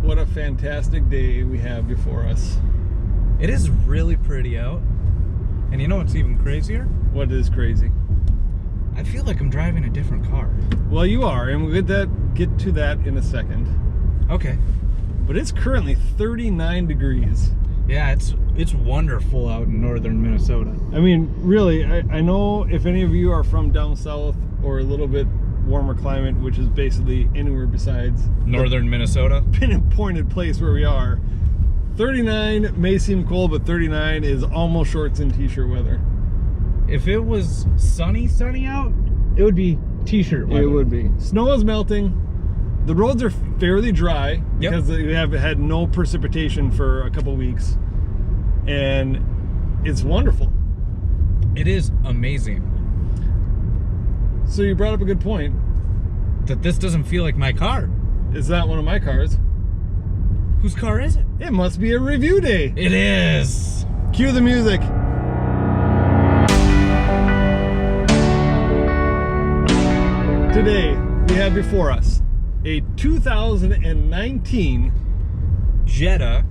what a fantastic day we have before us. It is really pretty out. And you know what's even crazier? What is crazy? I feel like I'm driving a different car. Well, you are, and we'll get to that in a second. Okay. But it's currently 39 degrees. Yeah, it's wonderful out in northern Minnesota. I mean, really, I know if any of you are from down south or a little bit warmer climate, which is basically anywhere besides Northern Minnesota? Pinpointed place where we are, 39 may seem cold, but 39 is almost shorts and t-shirt weather. If it was sunny out, it would be t-shirt weather. It would be. Snow is melting. The roads are fairly dry because they have had no precipitation for a couple weeks, and it's wonderful. It is amazing. So you brought up a good point. That this doesn't feel like my car. It's not one of my cars. Whose car is it? It must be a review day. It is. Cue the music. Today we have before us a 2019 Jetta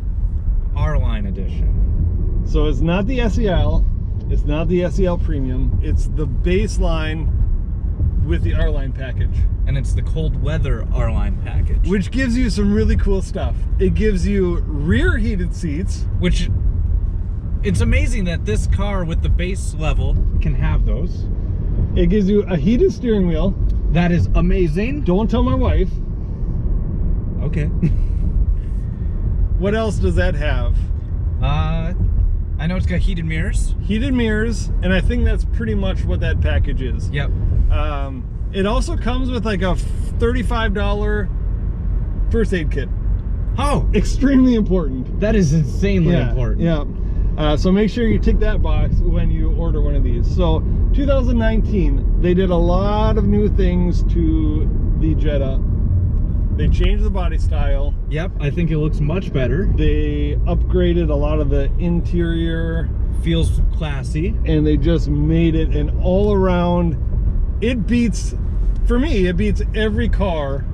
R-Line edition. So it's not the SEL, it's not the SEL Premium, it's the baseline with the R-Line package. And it's the cold weather R-Line package. Which gives you some really cool stuff. It gives you rear heated seats. Which, it's amazing that this car with the base level can have those. It gives you a heated steering wheel. That is amazing. Don't tell my wife. Okay. What else does that have? I know it's got heated mirrors. Heated mirrors, and I think that's pretty much what that package is. Yep. It also comes with like a $35 first aid kit. Oh! Extremely important. That is insanely important. Yeah. So make sure you tick that box when you order one of these. So 2019, they did a lot of new things to the Jetta. They changed the body style. Yep, I think it looks much better. They upgraded a lot of the interior. Feels classy. And they just made it an all-around, it beats, for me, it beats every car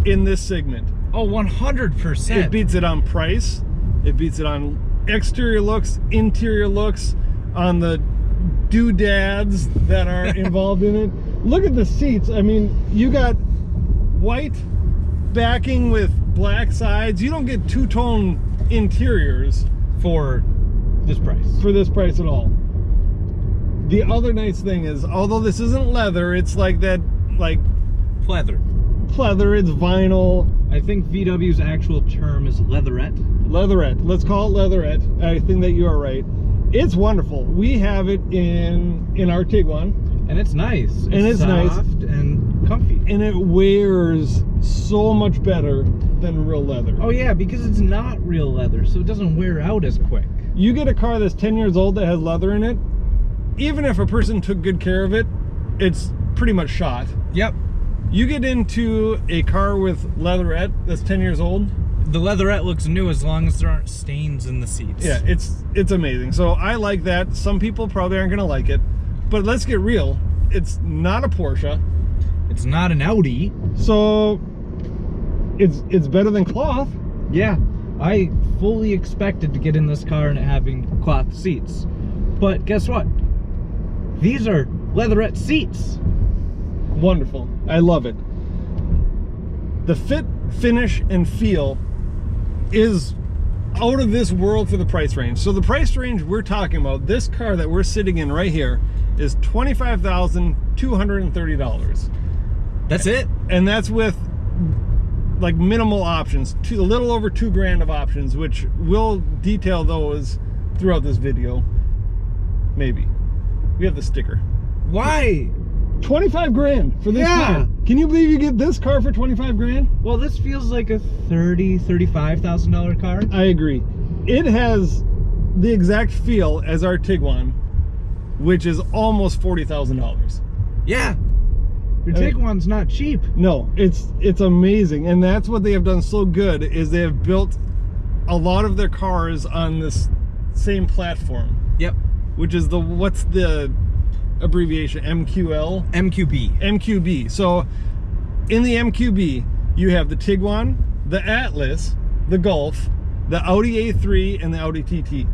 in this segment. Oh, 100%. It beats it on price. It beats it on exterior looks, interior looks, on the doodads that are involved in it. Look at the seats. I mean, you got white backing with black sides. You don't get two-tone interiors for this price. For this price at all. The other nice thing is, although this isn't leather, it's like that, like pleather. Pleather, it's vinyl. I think VW's actual term is leatherette. Leatherette. Let's call it leatherette. I think that you are right. It's wonderful. We have it in our Tiguan. And it's nice. It's soft nice. And comfy. And it wears so much better than real leather. Oh yeah, because it's not real leather, so it doesn't wear out as quick. You get a car that's 10 years old that has leather in it, even if a person took good care of it, it's pretty much shot. Yep. You get into a car with leatherette that's 10 years old. The leatherette looks new as long as there aren't stains in the seats. Yeah, it's amazing. So I like that. Some people probably aren't going to like it. But let's get real. It's not a Porsche. It's not an Audi. So it's better than cloth. Yeah. I fully expected to get in this car and it having cloth seats. But guess what? These are leatherette seats. Wonderful. I love it. The fit, finish, and feel is out of this world for the price range. So the price range we're talking about, this car that we're sitting in right here, is $25,230. That's it? And that's with like minimal options, a little over $2,000 of options, which we'll detail those throughout this video. Maybe. We have the sticker. Why? 25 grand for this car. Can you believe you get this car for 25 grand? Well, this feels like a $35,000 car. I agree. It has the exact feel as our Tiguan, which is almost $40,000. Yeah. Your Tiguan's not cheap. No, it's amazing. And that's what they have done so good, is they have built a lot of their cars on this same platform. Yep. Which is the, what's the abbreviation? MQL? MQB. MQB. So in the MQB, you have the Tiguan, the Atlas, the Golf, the Audi A3, and the Audi TT,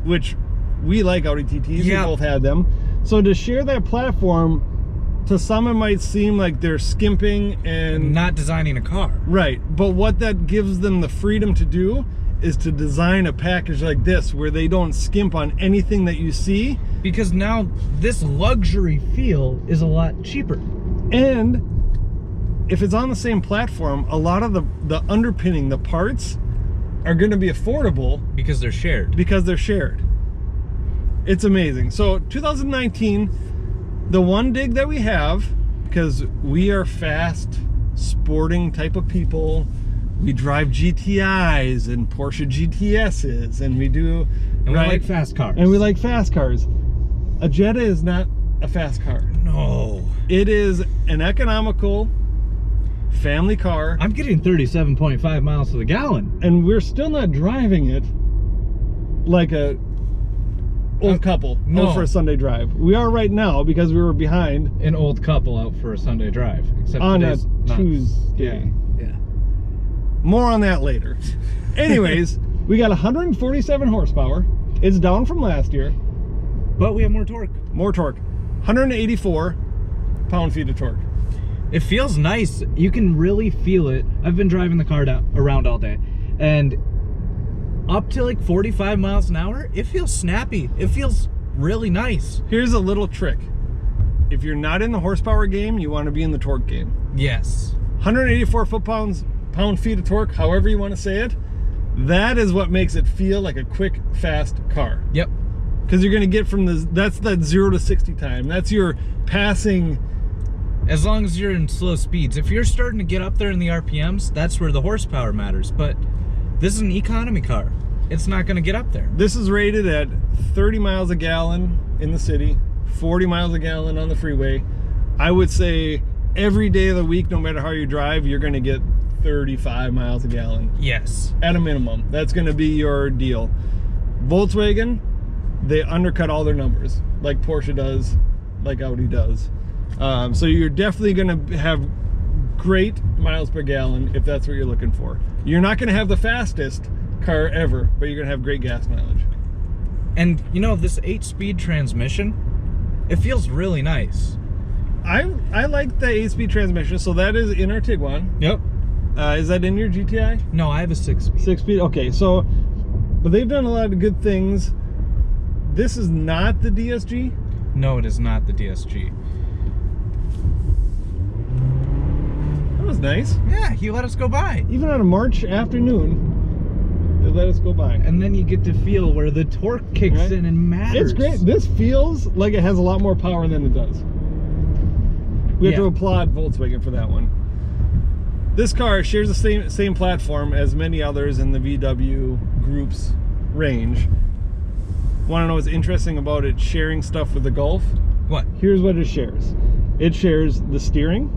which we like Audi TTs. Yeah. We both had them. So to share that platform, to some it might seem like they're skimping and not designing a car. Right, but what that gives them the freedom to do is to design a package like this where they don't skimp on anything that you see. Because now this luxury feel is a lot cheaper. And if it's on the same platform, a lot of the underpinning, the parts, are going to be affordable. Because they're shared. Because they're shared. It's amazing. So 2019, the one dig that we have, because we are fast, sporting type of people, we drive GTIs and Porsche GTSs, and we do... And we like fast cars. And we like fast cars. A Jetta is not a fast car. No. It is an economical family car. I'm getting 37.5 miles to the gallon. And we're still not driving it like a old couple out for a Sunday drive. We are right now because we were behind. An old couple out for a Sunday drive. Except on a today's not. Tuesday. Yeah. More on that later. Anyways, we got 147 horsepower. It's down from last year. But we have more torque. More torque. 184 pound-feet of torque. It feels nice. You can really feel it. I've been driving the car around all day, and up to like 45 miles an hour, it feels snappy. It feels really nice. Here's a little trick. If you're not in the horsepower game, you want to be in the torque game. Yes. 184 pound-feet of torque, however you want to say it, that is what makes it feel like a quick, fast car. Yep. Because you're going to get from that's that 0 to 60 time. That's your passing. As long as you're in slow speeds. If you're starting to get up there in the RPMs, that's where the horsepower matters. But this is an economy car. It's not going to get up there. This is rated at 30 miles a gallon in the city, 40 miles a gallon on the freeway. I would say every day of the week, no matter how you drive, you're going to get 35 miles a gallon. Yes. At a minimum. That's going to be your deal. Volkswagen, they undercut all their numbers, like Porsche does, like Audi does. So you're definitely going to have great miles per gallon if that's what you're looking for. You're not going to have the fastest car ever, but you're going to have great gas mileage. And you know, this 8-speed transmission, it feels really nice. I like the 8-speed transmission, so that is in our Tiguan. Yep. Is that in your GTI? No, I have a 6-speed. 6-speed, okay. So, but they've done a lot of good things. This is not the DSG? No, it is not the DSG. That was nice. Yeah, he let us go by. Even on a March afternoon, they let us go by. And then you get to feel where the torque kicks in and matters. It's great. This feels like it has a lot more power than it does. We have to applaud Volkswagen for that one. This car shares the same platform as many others in the VW group's range. Want to know what's interesting about it sharing stuff with the Golf? What? Here's what it shares. It shares the steering.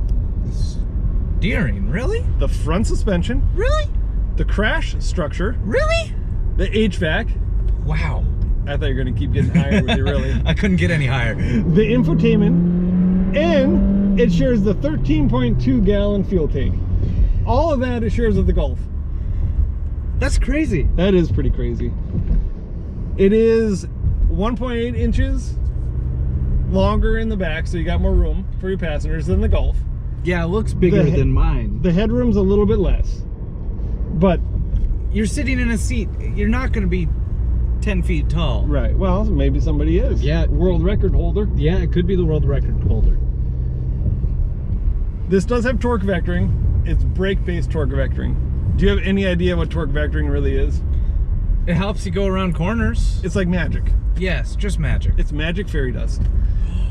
Steering? Really? The front suspension. Really? The crash structure. Really? The HVAC. Wow. I thought you were going to keep getting higher with you, really. I couldn't get any higher. The infotainment. And it shares the 13.2 gallon fuel tank. All of that it shares with the Golf. That's crazy. That is pretty crazy. It is 1.8 inches longer in the back, so you got more room for your passengers than the Golf. Yeah, it looks bigger than mine. The headroom's a little bit less, but you're sitting in a seat. You're not going to be 10 feet tall. Right. Well, maybe somebody is. Yeah. World record holder. Yeah, it could be the world record holder. This does have torque vectoring. It's brake-based torque vectoring. Do you have any idea what torque vectoring really is? It helps you go around corners. It's like magic. Yes, just magic. It's magic fairy dust.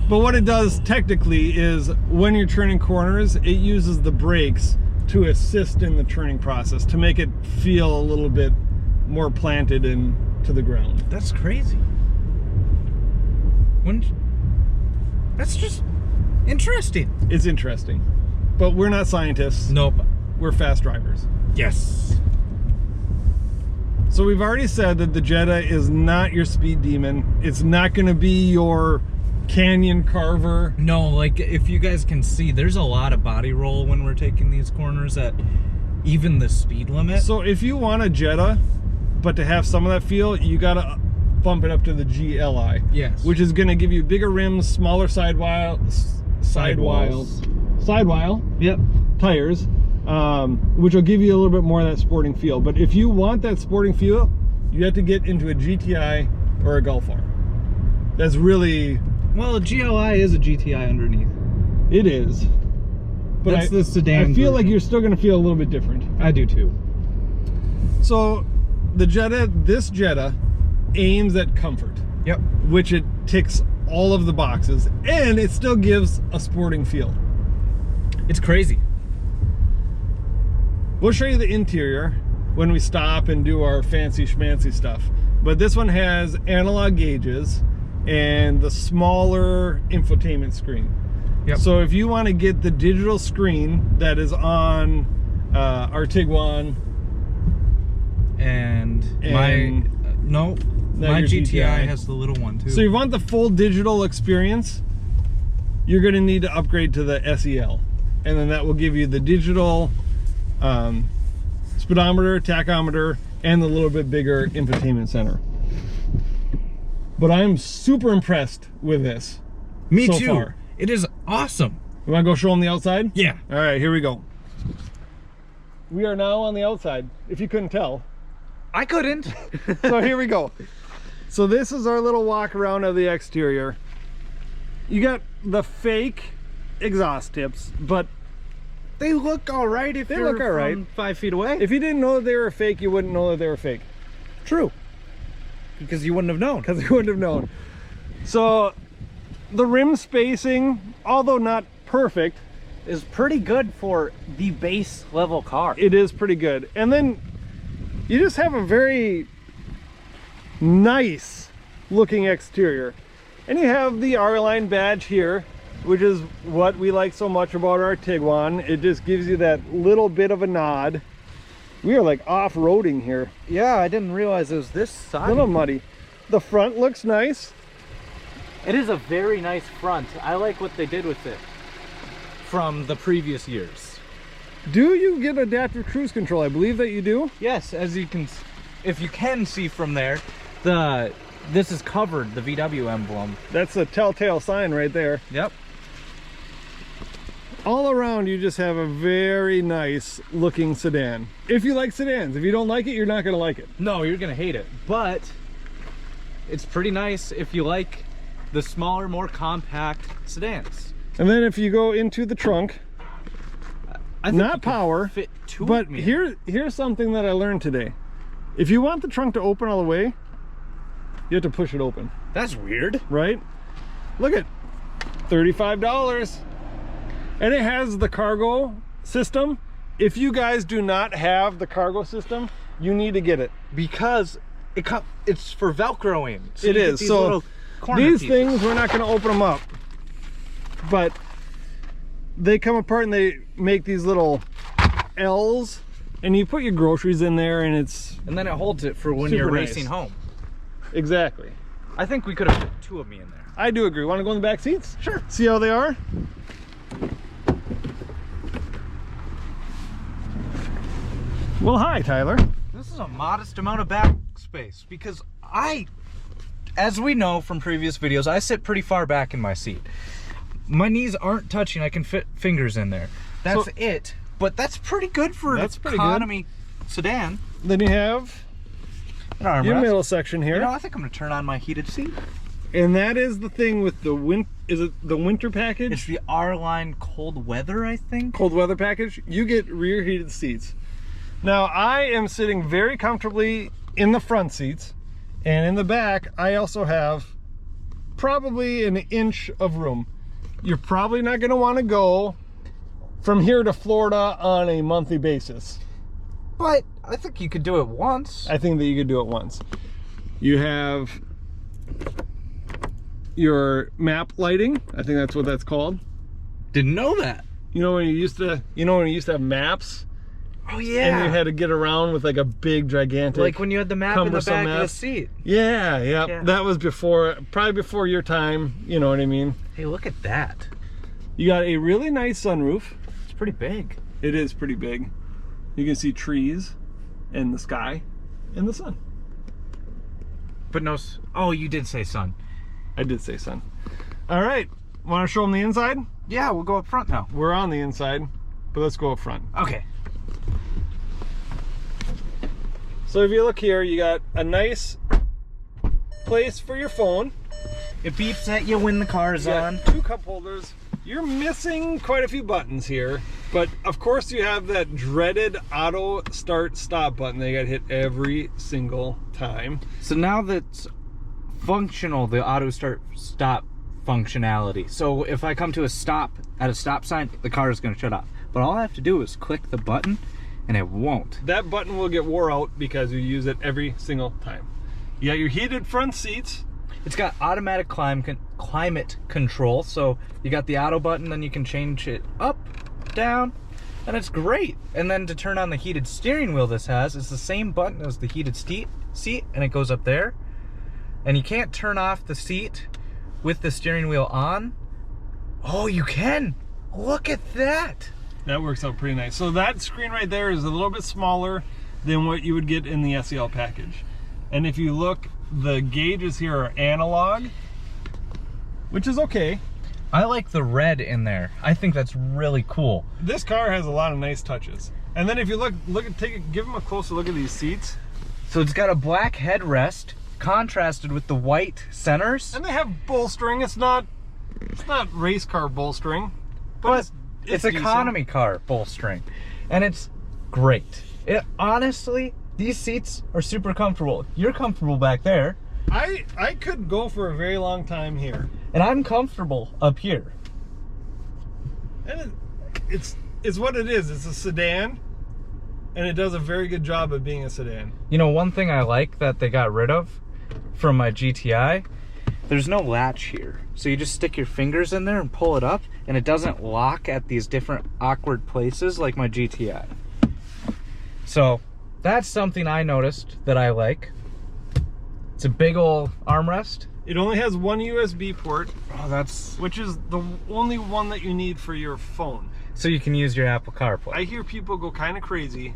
But what it does technically is when you're turning corners, it uses the brakes to assist in the turning process, to make it feel a little bit more planted into the ground. That's crazy. That's just interesting. It's interesting. But we're not scientists. Nope. We're fast drivers. Yes. So we've already said that the Jetta is not your speed demon. It's not going to be your canyon carver. No, like if you guys can see, there's a lot of body roll when we're taking these corners that even the speed limit. So if you want a Jetta, but to have some of that feel, you gotta bump it up to the GLI. Yes. Which is gonna give you bigger rims, smaller sidewall Yep. tires, which will give you a little bit more of that sporting feel. But if you want that sporting feel, you have to get into a GTI or a Golf R. That's really... Well, a GLI is a GTI underneath. It is. But that's the sedan I feel version. like you're still gonna feel a little bit different. I do too. So the Jetta, this Jetta aims at comfort. Yep. Which it ticks all of the boxes, and it still gives a sporting feel. It's crazy. We'll show you the interior when we stop and do our fancy schmancy stuff. But this one has analog gauges and the smaller infotainment screen. Yep. So if you want to get the digital screen that is on our Tiguan and my GTI has the little one too. So you want the full digital experience, you're going to need to upgrade to the SEL. And then that will give you the digital speedometer, tachometer, and the little bit bigger infotainment center. But I'm super impressed with this. Me so too. Far. It is awesome. You want to go show them the outside? Yeah. All right, here we go. We are now on the outside, if you couldn't tell. I couldn't. So here we go. So this is our little walk around of the exterior. You got the fake exhaust tips, but they look all right if they look all right. 5 feet away. If you didn't know that they were fake, you wouldn't know that they were fake. True. Because you wouldn't have known. Because you wouldn't have known. So the rim spacing, although not perfect, is pretty good for the base level car. It is pretty good. And then you just have a very nice looking exterior. And you have the R-Line badge here, which is what we like so much about our Tiguan. It just gives you that little bit of a nod. We are like off-roading here. Yeah, I didn't realize it was this side. A little muddy. The front looks nice. It is a very nice front. I like what they did with it from the previous years. Do you get adaptive cruise control? I believe that you do. Yes, as you can, if you can see from there, this is covered, the VW emblem. That's a telltale sign right there. Yep. All around you just have a very nice looking sedan. If you like sedans. If you don't like it, you're not going to like it. No, you're going to hate it. But it's pretty nice if you like the smaller, more compact sedans. And then if you go into the trunk, I think not power, fit two but of me. here's something that I learned today. If you want the trunk to open all the way, you have to push it open. That's weird. Right? Look at $35. And it has the cargo system. If you guys do not have the cargo system, you need to get it. Because it's for Velcroing. So it is. So these things, we're not going to open them up. But they come apart and they make these little L's. And you put your groceries in there and it's... And then it holds it for when you're racing home. Exactly. I think we could have put two of me in there. I do agree. Want to go in the back seats? Sure. See how they are? Well, hi, Tyler. This is a modest amount of back space because as we know from previous videos, I sit pretty far back in my seat. My knees aren't touching. I can fit fingers in there. That's it. But that's pretty good for an economy sedan. Then you have your middle section here. You know, I think I'm going to turn on my heated seat. And that is the thing with the is it the winter package? It's the R-Line cold weather, I think. Cold weather package. You get rear heated seats. Now I am sitting very comfortably in the front seats, and in the back I also have probably an inch of room. You're probably not going to want to go from here to Florida on a monthly basis. But I think you could do it once. I think that you could do it once. You have your map lighting. I think that's what that's called. Didn't know that. You know when you used to have maps? Oh yeah. And you had to get around with like a big gigantic, like when you had the map in the back of the seat. Yeah. That was probably before your time, you know what I mean? Hey, look at that. You got a really nice sunroof. It's pretty big. It is pretty big. You can see trees and the sky and the sun. But no, oh, you did say sun. I did say sun. All right, want to show them the inside? Yeah, we'll go up front now. We're on the inside, but let's go up front. Okay. So if you look here, you got a nice place for your phone. It beeps at you when the car is on. 2 cup holders. You're missing quite a few buttons here, but of course you have that dreaded auto start stop button that you gotta hit every single time. So now that's functional, the auto start stop functionality. So if I come to a stop at a stop sign, the car is gonna shut off. But all I have to do is click the button and it won't. That button will get wore out because you use it every single time. You got your heated front seats. It's got automatic climate control, so you got the auto button, then you can change it up, down, and it's great. And then to turn on the heated steering wheel this has, it's the same button as the heated seat, and it goes up there. And you can't turn off the seat with the steering wheel on. Oh, you can! Look at that! That works out pretty nice. So that screen right there is a little bit smaller than what you would get in the SEL package. And if you look, the gauges here are analog, which is okay. I like the red in there. I think that's really cool. This car has a lot of nice touches. And then if you give them a closer look at these seats. So it's got a black headrest contrasted with the white centers. And they have bolstering. It's not race car bolstering, but it's economy car bolstering. And it's great. Honestly, these seats are super comfortable. You're comfortable back there. I could go for a very long time here. And I'm comfortable up here. And it's what it is. It's a sedan, and it does a very good job of being a sedan. You know, one thing I like that they got rid of from my GTI, there's no latch here. So you just stick your fingers in there and pull it up, and it doesn't lock at these different awkward places like my GTI. So that's something I noticed that I like. It's a big old armrest. It only has one USB port. Oh, which is the only one that you need for your phone. So you can use your Apple CarPlay. I hear people go kind of crazy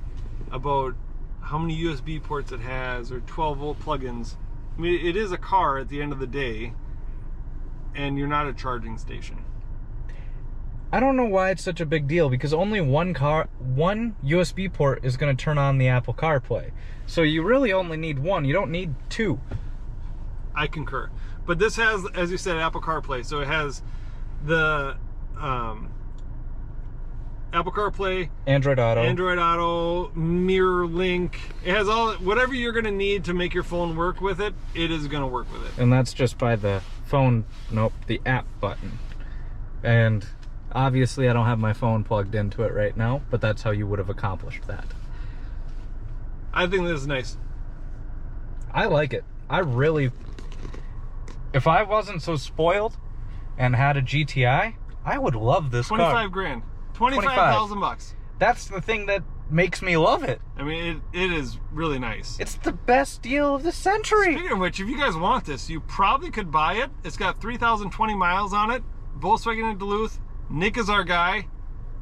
about how many USB ports it has or 12-volt plugins. I mean, it is a car at the end of the day, and you're not a charging station. I don't know why it's such a big deal, because only one USB port is going to turn on the Apple CarPlay. So you really only need one. You don't need 2. I concur. But this has, as you said, Apple CarPlay. So it has the Apple CarPlay, Android Auto, Mirror Link. It has all, whatever you're going to need to make your phone work with it, it is going to work with it. And that's just by the phone, the app button. And obviously I don't have my phone plugged into it right now, but that's how you would have accomplished that. I think this is nice. I like it. If I wasn't so spoiled and had a GTI, I would love this car. 25 grand. 25,000 bucks. That's the thing that makes me love it. I mean, it is really nice. It's the best deal of the century. Speaking of which, if you guys want this, you probably could buy it. It's got 3,020 miles on it. Volkswagen in Duluth. Nick is our guy.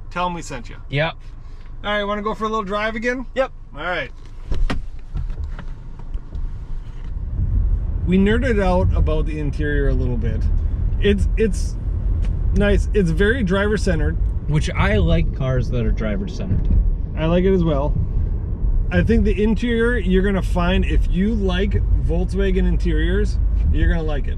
Tell him we sent you. Yep. All right, want to go for a little drive again? Yep. All right. We nerded out about the interior a little bit. It's nice. It's very driver-centered. Which I like cars that are driver-centered. I like it as well. I think the interior, you're going to find, if you like Volkswagen interiors, you're going to like it.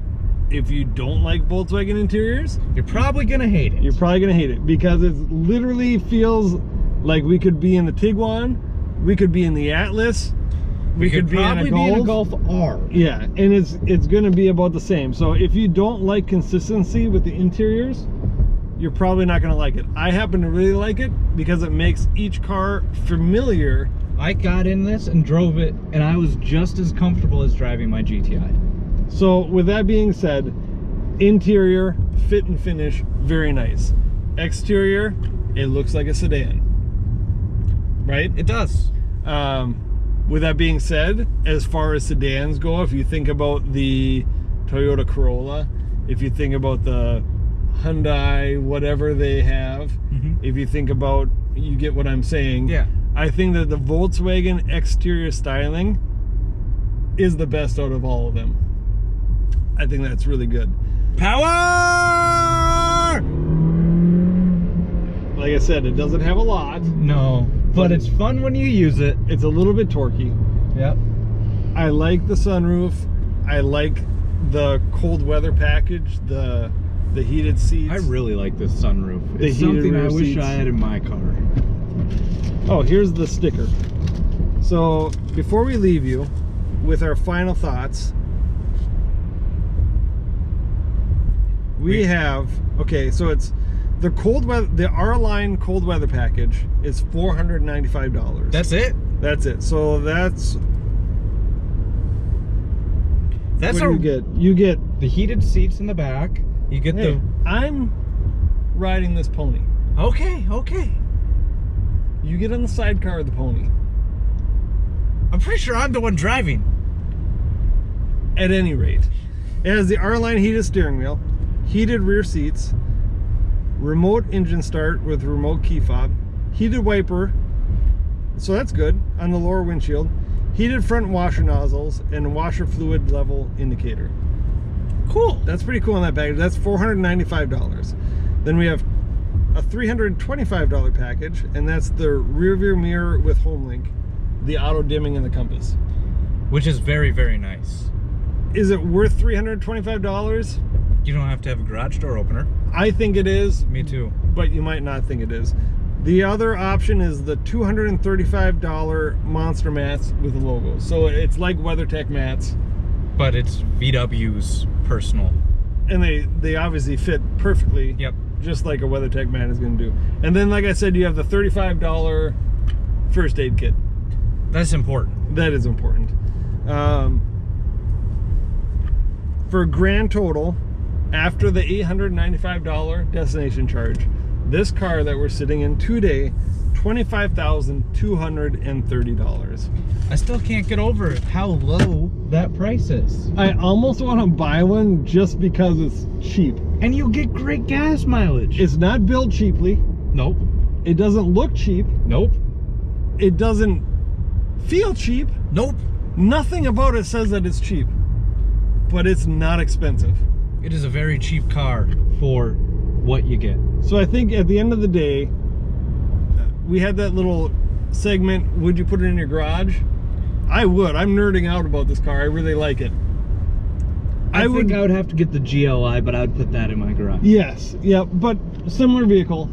If you don't like Volkswagen interiors, you're probably going to hate it. You're probably going to hate it, because it literally feels like we could be in the Tiguan, we could be in the Atlas, we could be in a Golf R. Yeah, and it's going to be about the same. So if you don't like consistency with the interiors, you're probably not going to like it. I happen to really like it because it makes each car familiar. I got in this and drove it, and I was just as comfortable as driving my GTI. So with that being said, interior, fit and finish, very nice. Exterior, it looks like a sedan. Right? It does. With that being said, as far as sedans go, if you think about the Toyota Corolla, if you think about the Hyundai, whatever they have, if you think about, you get what I'm saying. Yeah. I think that the Volkswagen exterior styling is the best out of all of them. I think that's really good. Power! Like I said, it doesn't have a lot. No, but it's fun when you use it. It's a little bit torquey. Yep. I like the sunroof. I like the cold weather package, the heated seats. I really like this sunroof. The It's heated something rear I wish seats. I had in my car. Oh, here's the sticker. So before we leave you with our final thoughts, we have, okay, so it's the cold weather, the R-Line cold weather package is $495. That's it? That's it. So that's what do you get? You get, the heated seats in the back. You get hey, I'm riding this pony. Okay. You get on the sidecar of the pony. I'm pretty sure I'm the one driving. At any rate, it has the R-Line heated steering wheel, heated rear seats, remote engine start with remote key fob, heated wiper, so that's good, on the lower windshield, heated front washer nozzles, and washer fluid level indicator. Cool. That's pretty cool on that package. That's $495. Then we have a $325 package, and that's the rear view mirror with HomeLink, the auto dimming, and the compass. Which is very, very nice. Is it worth $325? You don't have to have a garage door opener. I think it is, Me too. but you might not think it is. The other option is the $235 monster mats with a logo. So it's like WeatherTech mats, But it's VW's personal. and they obviously fit perfectly. Yep. Just like a WeatherTech mat is going to do. And then, like I said, you have the $35 first aid kit. That's important. That is important. For a grand total, after the $895 destination charge, this car that we're sitting in today, $25,230. I still can't get over how low that price is. I almost want to buy one just because it's cheap. And you'll get great gas mileage. It's not built cheaply. Nope. It doesn't look cheap. Nope. It doesn't feel cheap. Nope. Nothing about it says that it's cheap. But it's not expensive. It is a very cheap car for what you get. So I think at the end of the day, we had that little segment, would you put it in your garage? I would. I'm nerding out about this car. I really like it. I think I would have to get the GLI, but I would put that in my garage. Yes, yeah, but similar vehicle.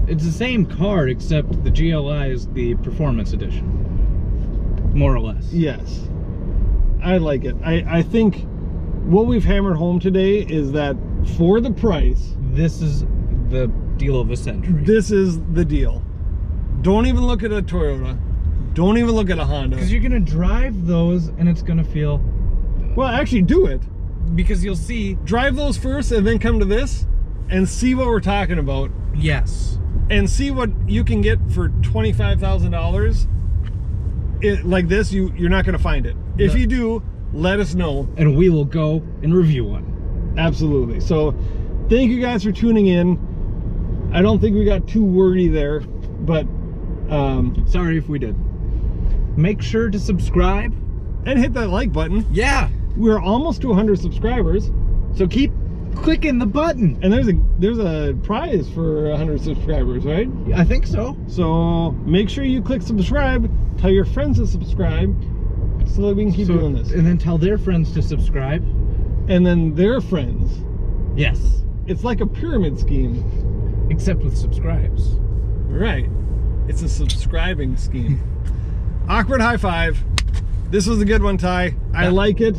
It's the same car, except the GLI is the performance edition. More or less. Yes. I like it. I think what we've hammered home today is that for the price, This is the deal of a century. this is the deal. Don't even look at a Toyota. Don't even look at a Honda. Because you're going to drive those and it's going to feel... Well, actually do it. Because you'll see... Drive those first and then come to this and see what we're talking about. Yes. And see what you can get for $25,000. Like this, you're not going to find it. If No. you do, let us know. And we will go and review one. Absolutely. So thank you guys for tuning in. I don't think we got too wordy there, but Sorry if we did. Make sure to subscribe. and hit that like button. Yeah. We're almost to 100 subscribers, So keep clicking the button. and there's a prize for 100 subscribers, right? I think so. So make sure you click subscribe. Tell your friends to subscribe, so that we can keep doing this. And then tell their friends to subscribe. And then their friends. Yes. It's like a pyramid scheme. Except with subscribes. Right. It's a subscribing scheme. Awkward high five. This was a good one, Ty. I like it.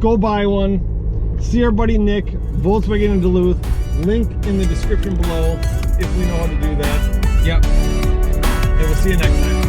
Go buy one. See our buddy Nick, Volkswagen in Duluth. Link in the description below if we know how to do that. Yep. And we'll see you next time.